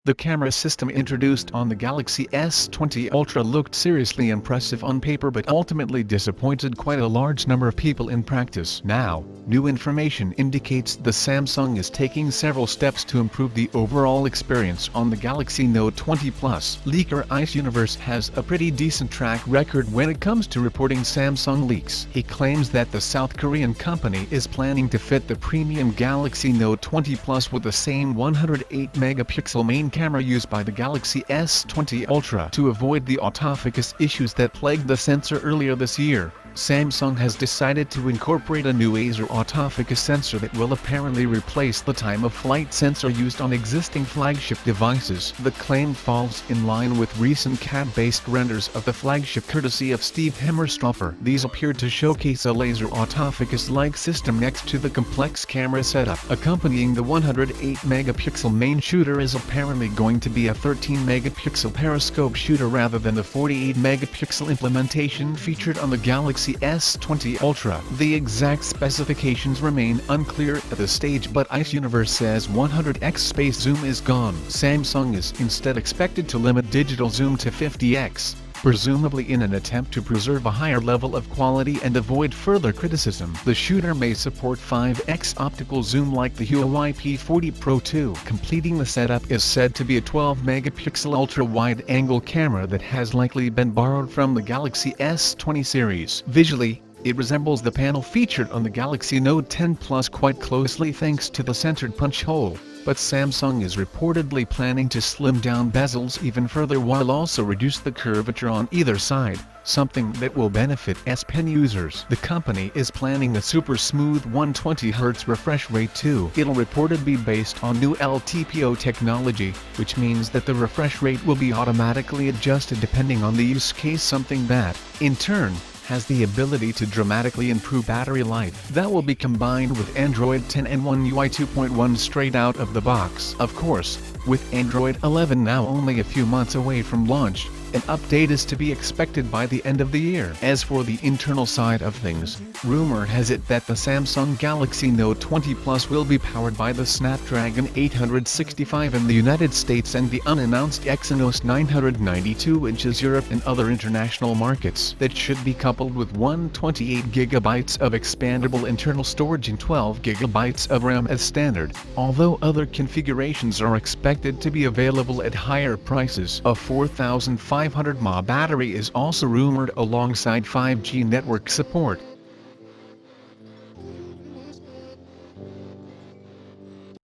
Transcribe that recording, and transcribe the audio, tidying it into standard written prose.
The camera system introduced on the Galaxy S20 Ultra looked seriously impressive on paper but ultimately disappointed quite a large number of people in practice. Now, new information indicates the Samsung is taking several steps to improve the overall experience on the Galaxy Note 20 Plus. Leaker Ice Universe has a pretty decent track record when it comes to reporting Samsung leaks. He claims that the South Korean company is planning to fit the premium Galaxy Note 20 Plus with the same 108-megapixel main camera used by the Galaxy S20 Ultra to avoid the autofocus issues that plagued the sensor earlier this year. Samsung has decided to incorporate a new laser autofocus sensor that will apparently replace the time-of-flight sensor used on existing flagship devices. The claim falls in line with recent CAD-based renders of the flagship courtesy of Steve Himmerstoffer. These appeared to showcase a laser autofocus-like system next to the complex camera setup. Accompanying the 108-megapixel main shooter is apparently going to be a 13-megapixel periscope shooter rather than the 48-megapixel implementation featured on the Galaxy S20 Ultra. The exact specifications remain unclear at this stage, but Ice Universe says 100x space zoom is gone. Samsung is instead expected to limit digital zoom to 50x, presumably in an attempt to preserve a higher level of quality and avoid further criticism. The shooter may support 5x optical zoom like the Huawei P40 Pro 2. Completing the setup is said to be a 12-megapixel ultra-wide-angle camera that has likely been borrowed from the Galaxy S20 series. Visually, it resembles the panel featured on the Galaxy Note 10 Plus quite closely thanks to the centered punch hole. But Samsung is reportedly planning to slim down bezels even further while also reduce the curvature on either side, something that will benefit S Pen users. The company is planning a super smooth 120Hz refresh rate too. It'll reportedly be based on new LTPO technology, which means that the refresh rate will be automatically adjusted depending on the use case, something that, in turn, has the ability to dramatically improve battery life. That will be combined with Android 10 and One UI 2.1 straight out of the box. Of course, with Android 11 now only a few months away from launch, an update is to be expected by the end of the year. As for the internal side of things, rumor has it that the Samsung Galaxy Note 20 Plus will be powered by the Snapdragon 865 in the United States and the unannounced Exynos 992 inches Europe and other international markets. That should be coupled with 128GB of expandable internal storage and 12GB of RAM as standard, although other configurations are expected to be available at higher prices. A 4500 mAh battery is also rumored alongside 5G network support.